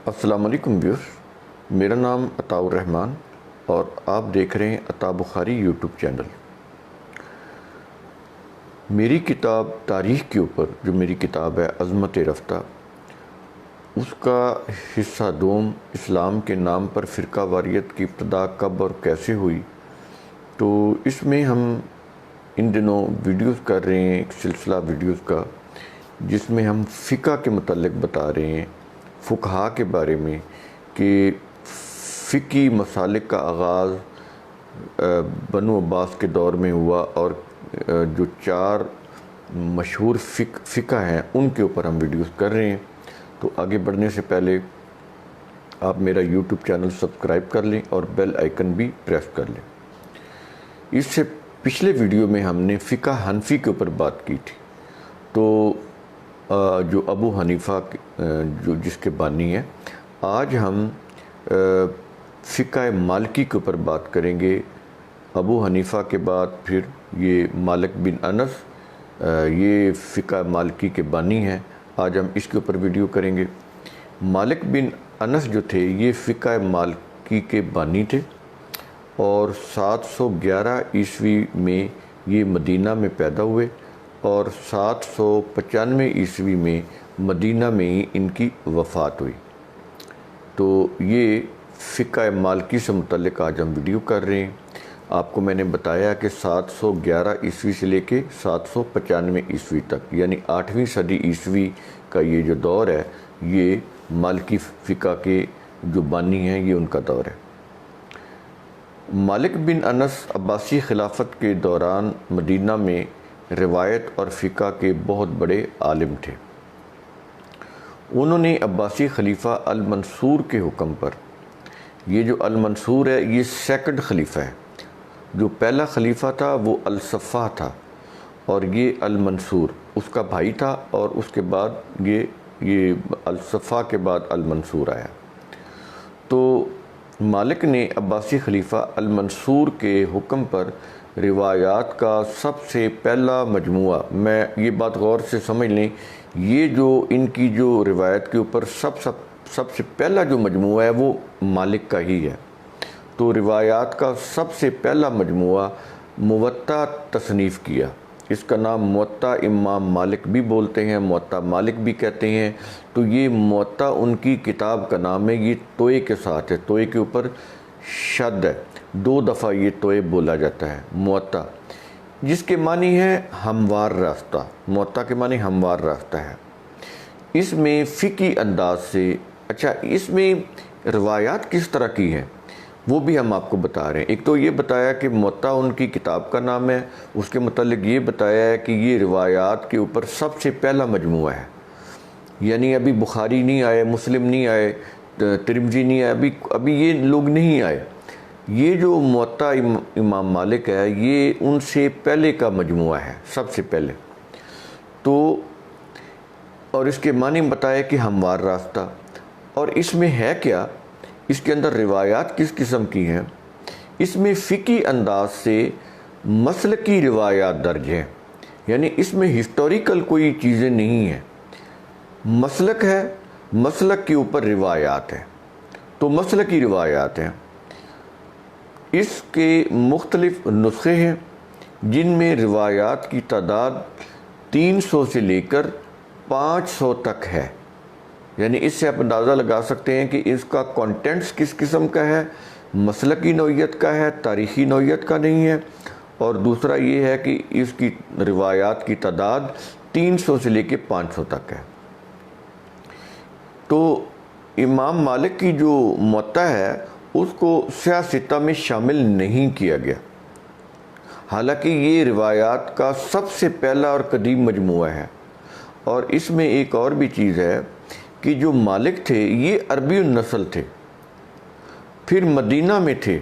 अस्सलाम वालेकुम व्यूअर्स, मेरा नाम अताउर रहमान और आप देख रहे हैं अता बुखारी यूट्यूब चैनल। मेरी किताब तारीख़ के ऊपर जो मेरी किताब है अज़मत रफ्ता, उसका हिस्सा दोम इस्लाम के नाम पर फ़िरका वारियत की इब्तिदा कब और कैसे हुई। तो इसमें हम इन दिनों वीडियोस कर रहे हैं, एक सिलसिला वीडियोस का, जिसमें हम फ़िक़्ह के मुतल्लिक़ बता रहे हैं, फ़ुक़हा के बारे में कि फ़िक़्ही मसालिक का आगाज़ बनु अब्बास के दौर में हुआ और जो चार मशहूर फ़िक़्ह हैं उनके ऊपर हम वीडियोस कर रहे हैं। तो आगे बढ़ने से पहले आप मेरा यूट्यूब चैनल सब्सक्राइब कर लें और बेल आइकन भी प्रेस कर लें। इससे पिछले वीडियो में हमने फ़िक़्ह हनफ़ी के ऊपर बात की थी। तो जो अबू हनीफ़ा जो जिसके बानी हैं, आज हम फ़िक़्ह मालिकी के ऊपर बात करेंगे। अबू हनीफ़ा के बाद फिर ये मालिक बिन अनस, ये फ़िक़्ह मालिकी के बानी हैं। आज हम इसके ऊपर वीडियो करेंगे। मालिक बिन अनस जो थे ये फ़िक़्ह मालिकी के बानी थे और 711 ईस्वी में ये मदीना में पैदा हुए और 795 ईस्वी में मदीना में ही इनकी वफ़ात हुई। तो ये फ़िक़्ह मालिकी से मुतल्लिक़ आज हम वीडियो कर रहे हैं। आपको मैंने बताया कि 711 ईस्वी से लेके 795 ईस्वी तक, यानी 8वीं सदी ईस्वी का ये जो दौर है, ये मालिकी फ़िक़्ह के जो बानी हैं ये उनका दौर है। मालिक बिन अनस अब्बासी खिलाफत के दौरान मदीना में रिवायत और फ़िक़्ह के बहुत बड़े आलिम थे। उन्होंने अब्बासी खलीफा अल मंसूर के हुक्म पर, ये जो अल मंसूर है ये सेकंड खलीफा है। जो पहला खलीफा था वो अल सफ़ा था और ये अल मंसूर उसका भाई था और उसके बाद ये अल सफ़ा के बाद अल मंसूर आया। तो मालिक ने अब्बासी खलीफा अल मंसूर के हुक्म पर रिवायात का सबसे पहला मजमुआ, मैं ये बात गौर से समझ लें, ये जो इनकी जो रिवायत के ऊपर सबसे पहला जो मजमुआ है वो मालिक का ही है। तो रिवायात का सबसे पहला मजमुआ मुवत्ता तसनीफ़ किया। इसका नाम मुवत्ता इमाम मालिक भी बोलते हैं, मुवत्ता मालिक भी कहते हैं। तो ये मुवत्ता उनकी किताब का नाम है। ये तोए के साथ है, तोए के ऊपर शद है, 2 दफ़ा ये तोए बोला जाता है। मुवत्ता जिसके मानी है हमवार रास्ता, मुवत्ता के मानी हमवार रास्ता है। इसमें फ़िक़्ही अंदाज से, अच्छा इसमें रिवायात किस तरह की हैं वो भी हम आपको बता रहे हैं। एक तो ये बताया कि मुवत्ता उनकी किताब का नाम है, उसके मुतालिक ये बताया है कि ये रिवायात के ऊपर सबसे पहला मजमुआ है। यानी अभी बुखारी नहीं आए, मुस्लिम नहीं आए, तिरमिज़ी नहीं आए, अभी ये लोग नहीं आए। ये जो मुवत्ता इमाम मालिक है ये उनसे पहले का मजमुआ है, सबसे पहले। तो और इसके मानी बताया कि हमवार रास्ता। और इसमें है क्या, इसके अंदर रिवायात किस किस्म की हैं, इसमें फ़िक़्ही अंदाज से मसलकी रिवायात दर्ज हैं। यानी इसमें हिस्टोरिकल कोई चीज़ें नहीं हैं, मसलक है, मसलक के ऊपर रिवायात है। तो मसलकी रिवायात हैं। इसके मुख्तलिफ़ नुस्खे हैं जिनमें रिवायात की तादाद 300 से लेकर 500 तक है। यानी इससे आप अंदाज़ा लगा सकते हैं कि इसका कंटेंट्स किस किस्म का है, मसलकी नौइयत का है, तारीख़ी नौइयत का नहीं है। और दूसरा ये है कि इसकी रिवायात की तादाद 300 से लेकर 500 तक है। तो इमाम मालिक की जो मुवत्ता है उसको सियासता में शामिल नहीं किया गया, हालांकि ये रिवायात का सबसे पहला और कदीम मजमुआ है। और इसमें एक और भी चीज़ है कि जो मालिक थे ये अरबी नस्ल थे, फिर मदीना में थे।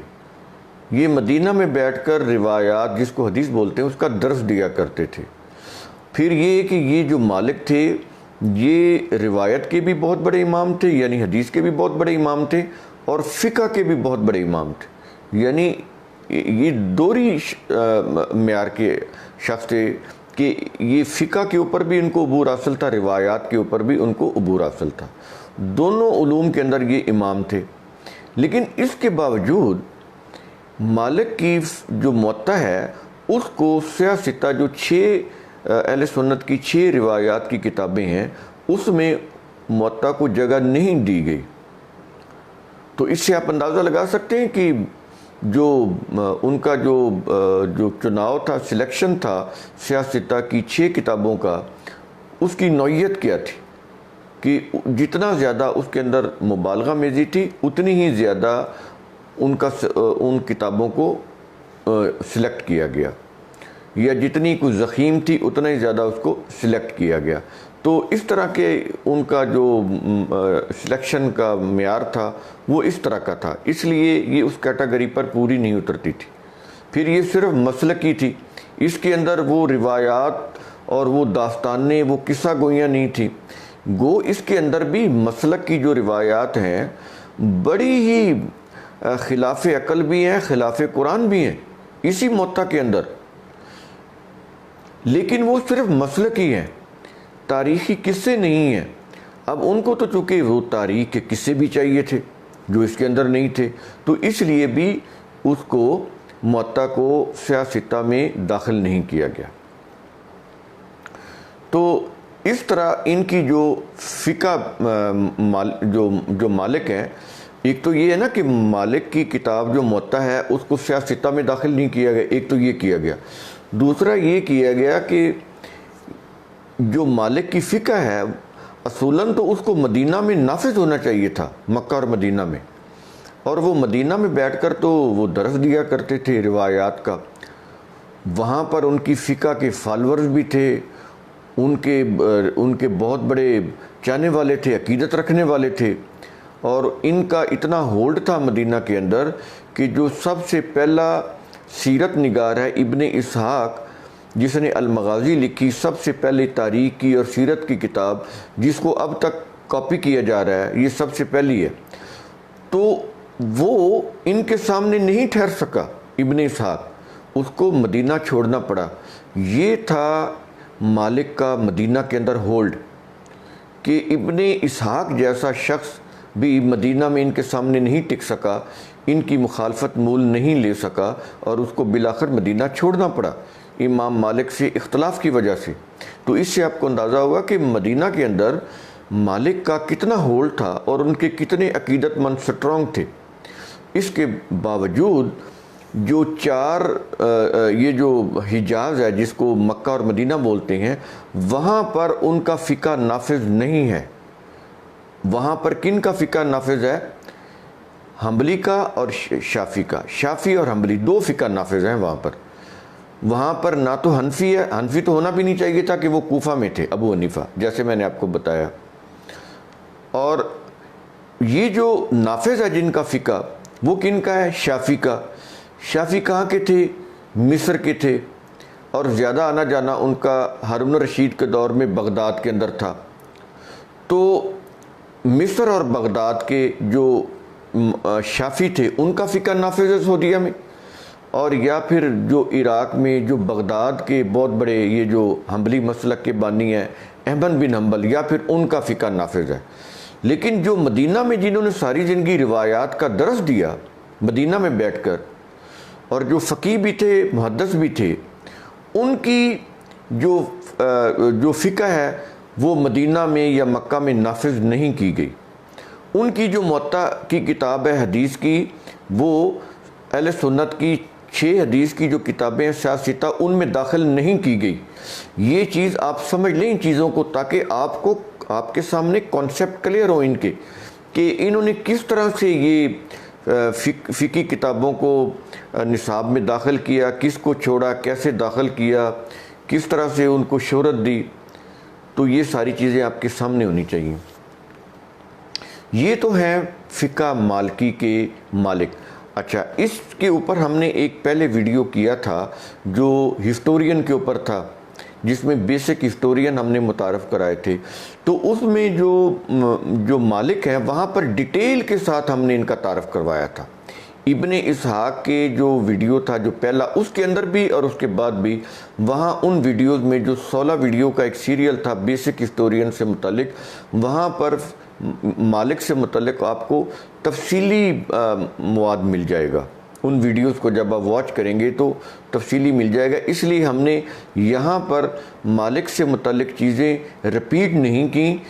ये मदीना में बैठकर रिवायात, जिसको हदीस बोलते हैं, उसका दर्स दिया करते थे। फिर ये कि ये जो मालिक थे ये रिवायत के भी बहुत बड़े इमाम थे, यानी हदीस के भी बहुत बड़े इमाम थे और फ़िक़्ह के भी बहुत बड़े इमाम थे। यानी ये दोहरी मेयार के शख्स थे कि ये फ़िक़्ह के ऊपर भी उनको अबूर हासिल था, रिवायात के ऊपर भी उनको अबूर हासिल था। दोनों उलूम के अंदर ये इमाम थे। लेकिन इसके बावजूद मालिक की जो मुअत्ता है उसको सियासिता जो 6 अहले सुन्नत की 6 रिवायात की किताबें हैं उसमें मुअत्ता को जगह नहीं दी गई। तो इससे आप अंदाज़ा लगा सकते हैं कि जो उनका जो चुनाव था, सिलेक्शन था सियासिता की 6 किताबों का, उसकी नौइयत क्या थी कि जितना ज़्यादा उसके अंदर मुबालगा मेज़ी थी उतनी ही ज़्यादा उन किताबों को सिलेक्ट किया गया, या जितनी कुछ ज़ख़ीम थी उतना ही ज़्यादा उसको सिलेक्ट किया गया। तो इस तरह के उनका जो सिलेक्शन का मेयार था वो इस तरह का था, इसलिए ये उस कैटेगरी पर पूरी नहीं उतरती थी। फिर ये सिर्फ मसलक की थी, इसके अंदर वो रिवायात और वो दास्तानें, वो किस्सा गोइयाँ नहीं थी। गो इसके अंदर भी मसलक की जो रिवायात हैं बड़ी ही खिलाफ अकल भी हैं, खिलाफ कुरान भी हैं इसी मुअत्ता के अंदर, लेकिन वो सिर्फ मसलक ही हैं, तारीख़ी किस्से नहीं हैं। अब उनको तो चूँकि वो तारीख़ के किस्से भी चाहिए थे जो इसके अंदर नहीं थे, तो इसलिए भी उसको मुअत्ता को सियासिता में दाखिल नहीं किया गया। तो इस तरह इनकी जो फ़िका जो मालिक हैं, एक तो ये है ना कि मालिक की किताब जो मुअत्ता है उसको सियासिता में दाखिल नहीं किया गया, एक तो ये किया गया। दूसरा ये किया गया कि जो मालिक की फ़िका है असूलन तो उसको मदीना में नाफिज होना चाहिए था, मक्का और मदीना में, और वो मदीना में बैठकर तो वो दर्स दिया करते थे रिवायात का। वहाँ पर उनकी फ़िका के फॉलोअर्स भी थे, उनके बहुत बड़े चाहने वाले थे, अकीदत रखने वाले थे, और इनका इतना होल्ड था मदीना के अंदर कि जो सबसे पहला सीरत निगार है इब्ने इसहाक, जिसने अल-मग़ाज़ी लिखी, सबसे पहले तारीख़ की और सीरत की किताब जिसको अब तक कॉपी किया जा रहा है, ये सबसे पहली है। तो वो इनके सामने नहीं ठहर सका इब्ने इसहाक, उसको मदीना छोड़ना पड़ा। ये था मालिक का मदीना के अंदर होल्ड कि इब्ने इसहाक जैसा शख्स भी मदीना में इनके सामने नहीं टिक सका, इनकी मुखालफत मूल नहीं ले सका, और उसको बिलाखिर मदीना छोड़ना पड़ा इमाम मालिक से इख्तलाफ की वजह से। तो इससे आपको अंदाज़ा होगा कि मदीना के अंदर मालिक का कितना होल्ड था और उनके कितने अकीदतमंद स्ट्रॉन्ग थे। इसके बावजूद जो 4 ये जो हिजाज़ है जिसको मक्का और मदीना बोलते हैं, वहाँ पर उनका फ़िका नाफिज नहीं है। वहाँ पर किन का फ़िका नाफिज है? हम्बली का और शाफ़ी का। शाफ़ी और हम्बली 2 फ़िका नाफिज हैं वहाँ पर ना तो हनफी है, हनफी तो होना भी नहीं चाहिए था कि वो कूफा में थे, अबू हनीफा, जैसे मैंने आपको बताया। और ये जो नाफिज है जिनका फ़िका, वो किन का है? शाफ़ी का। शाफ़ी कहाँ के थे? मिस्र के थे, और ज़्यादा आना जाना उनका हारून रशीद के दौर में बगदाद के अंदर था। तो मिस्र और बगदाद के जो शाफ़ी थे उनका फ़िका नाफिज है सऊदीया में, और या फिर जो इराक़ में जो बगदाद के बहुत बड़े ये जो हम्बली मसलक के बानी हैं अहमद बिन हम्बल, या फिर उनका फ़िका नाफिज है। लेकिन जो मदीना में जिन्होंने सारी ज़िंदगी रिवायात का दर्स दिया मदीना में बैठकर, और जो फ़कीह भी थे, मुहद्दिस भी थे, उनकी जो फ़िका है वो मदीना में या मक्का में नाफिज नहीं की गई। उनकी जो मुअत्ता की किताब है हदीस की, वो अहले सुन्नत की 6 हदीस की जो किताबें हैं सियासिता, उनमें दाखिल नहीं की गई। ये चीज़ आप समझ लें इन चीज़ों को, ताकि आपके सामने कॉन्सेप्ट क्लियर हो इनके कि इन्होंने किस तरह से ये फ़िकी किताबों को निसाब में दाखिल किया, किसको छोड़ा, कैसे दाखिल किया, किस तरह से उनको शोहरत दी। तो ये सारी चीज़ें आपके सामने होनी चाहिए। ये तो हैं फ़िका मालिकी के मालिक। अच्छा, इसके ऊपर हमने एक पहले वीडियो किया था जो हिस्टोरियन के ऊपर था, जिसमें बेसिक हिस्टोरियन हमने मुतारफ़ कराए थे। तो उसमें जो मालिक हैं वहाँ पर डिटेल के साथ हमने इनका तारफ़ करवाया था। इब्ने इसहाक के जो वीडियो था जो पहला, उसके अंदर भी और उसके बाद भी, वहाँ उन वीडियोज़ में जो 16 वीडियो का एक सीरियल था बेसिक हिस्टोरियन से मुतालिक, वहाँ पर मालिक से मुतल्लिक आपको तफसीली मवाद मिल जाएगा। उन वीडियोस को जब आप वॉच करेंगे तो तफसीली मिल जाएगा। इसलिए हमने यहाँ पर मालिक से मुतल्लिक चीज़ें रिपीट नहीं की,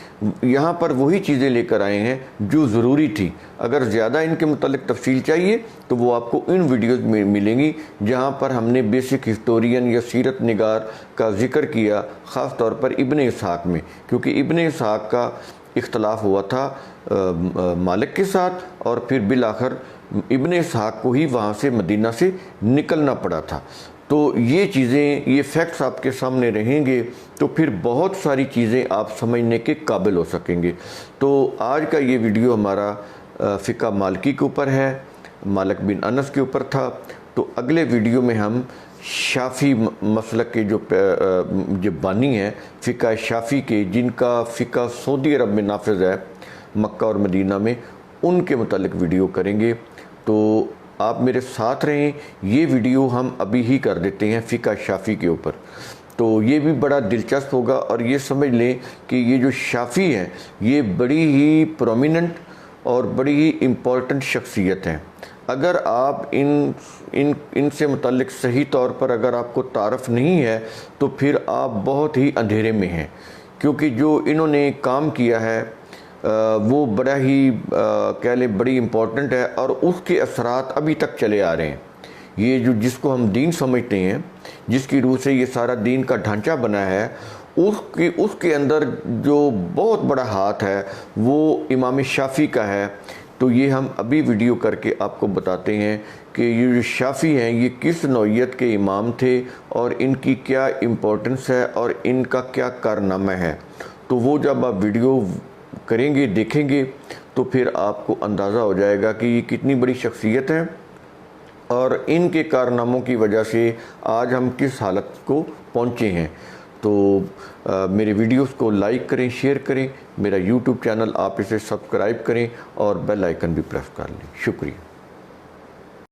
यहाँ पर वही चीज़ें लेकर आए हैं जो ज़रूरी थी। अगर ज़्यादा इनके मुतल्लिक तफसील चाहिए तो वो आपको इन वीडियोस में मिलेंगी, जहाँ पर हमने बेसिक हिस्टोरियन या सीरत निगार का ज़िक्र किया, ख़ास तौर पर इब्न इसहाक़ में, क्योंकि इब्न इसहाक़ का इख्तलाफ हुआ था मालिक के साथ और फिर बिल आखिर इब्न इसहाक़ को ही वहाँ से मदीना से निकलना पड़ा था। तो ये चीज़ें, ये फैक्ट्स आपके सामने रहेंगे तो फिर बहुत सारी चीज़ें आप समझने के काबिल हो सकेंगे। तो आज का ये वीडियो हमारा फ़िक़्ह मालिकी के ऊपर है, मालिक बिन अनस के ऊपर था। तो अगले वीडियो में हम शाफ़ी मसलक के जो बानी हैं फ़िक़्ह शाफ़ी के, जिनका फ़िक़्ह सऊदी अरब में नाफिज़ है, मक्का और मदीना में, उनके मुतालिक वीडियो करेंगे। तो आप मेरे साथ रहें। ये वीडियो हम अभी ही कर देते हैं फ़िक़्ह शाफ़ी के ऊपर। तो ये भी बड़ा दिलचस्प होगा और ये समझ लें कि ये जो शाफ़ी हैं ये बड़ी ही प्रोमिनेंट और बड़ी ही इम्पोर्टेंट शख्सियत हैं। अगर आप इनसे मुतल्लिक सही तौर पर अगर आपको तारफ़ नहीं है तो फिर आप बहुत ही अंधेरे में हैं, क्योंकि जो इन्होंने काम किया है वो बड़ा ही कह लें बड़ी इम्पोर्टेंट है और उसके असरात अभी तक चले आ रहे हैं। ये जो जिसको हम दीन समझते हैं, जिसकी रूह से ये सारा दीन का ढांचा बना है, उसके अंदर जो बहुत बड़ा हाथ है वो इमाम शाफ़ी का है। तो ये हम अभी वीडियो करके आपको बताते हैं कि ये जो शाफ़ी हैं ये किस नौइयत के इमाम थे और इनकी क्या इम्पोर्टेंस है और इनका क्या कारनामा है। तो वो जब आप वीडियो करेंगे, देखेंगे, तो फिर आपको अंदाज़ा हो जाएगा कि ये कितनी बड़ी शख्सियत है और इनके कारनामों की वजह से आज हम किस हालत को पहुँचे हैं। तो मेरे वीडियोस को लाइक करें, शेयर करें, मेरा यूट्यूब चैनल आप इसे सब्सक्राइब करें और बेल आइकन भी प्रेस कर लें। शुक्रिया।